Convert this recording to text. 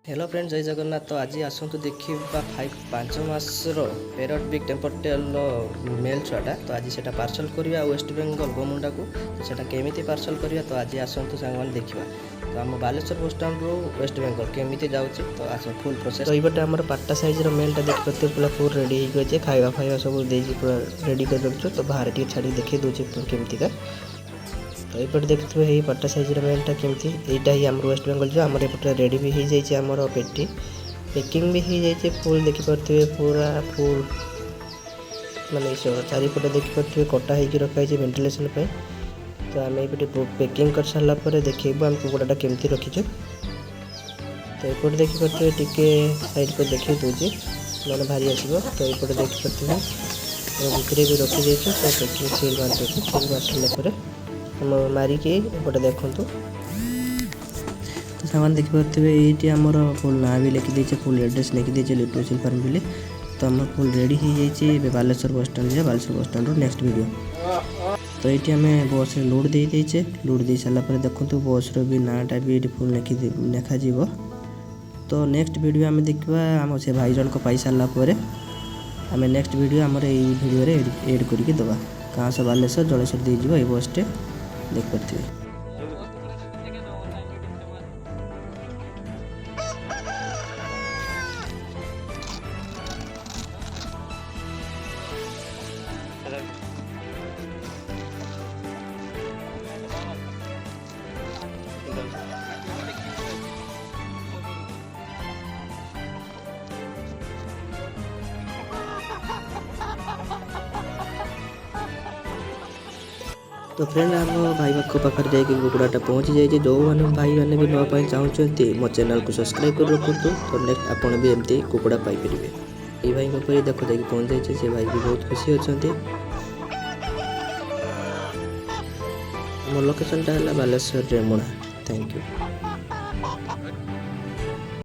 Hello friends, जय जगन्नाथ। तो आज आसतु देखा 5 मासर पेरट बिग टेम्परटेल मेल छुआटा। तो आज से पार्सल करवा वेस्ट बेंगल गोमुंडा को। तो सेटा केमी पार्सल करवा। तो आज आसतु सांग मैंने देखा। तो आम बालेश्वर बस स्टाण्ड रू वेस्ट बेंगल केमी जाऊँगी। तो आस फुल प्रोसेस। तो ये आम पाटा साइज्र मेलटा देखते पूरा फुल रेडी होगी। खावा फाइवा सब पूरा रेडी कर रखु। तो बाहर टी छाड़ी देखी दूसरी केमतीका। तो ये देखते हैं पाटा साइज्र मेलटा केमती। यहाँ ही आम वेस्ट बेंगल जो आम एपटे रेडी भी हो जाए। आमर पेटी पैकिंग भी हो जाए फुल देखिपे पूरा फुल माने चारिपटे देखिपे कटा हो रखाई वेंटिलेशन पे। तो आम ये पैकिंग कर सारापर देखो आम कुकड़ाटा केमती रखीचु। तो ये देखिपे टे साइड पर देखी दूसरी मैंने भारी आसो। तो ये देखिपे भितर भी रखी तो पैकिंग सील मार सील मार सारापर मारिकी एपटे देखूँ। तो सामान देखिपे ये आमर फुल ना भी लिखी देचे, फुल एड्रेस लिखी देचे लिटोसिल फार्म बोली। तो आम फुल रेडी हो जाए बालेश्वर बस स्टाण्ड जाए। बालेश्वर बस स्टाण्ड नेक्स्ट वीडियो। तो ये आम बस लोड देचे। लोड दे सारापर देखूँ बस भी नाटा भी फुल लिखा। तो नेक्स्ट वीडियो आम देखा आम से भाई जन को पाई सारापर आम नेक्स्ट वीडियो आमर ये वीडियो एड करके दबा। कहाँ से बालेश्वर जलेश्वर दीजिए ये बसटे देख पारे। तो फ्रेंड आम भाई पाखे जाकि कुकड़ाटा पहुँची जाइए। जो मैंने भाई मैंने भी नापी चाहते मो चैनल को सब्सक्राइब कर रखु। तो नेक्स्ट आपड़ भी एमती कुकड़ा पाइपर। ये भाई पाखे देखो जाकि पहुँच जाइए। से भाई भी बहुत खुशी अच्छा। मोर लोकेशन है बालेश्वर रेमुणा। Thank you.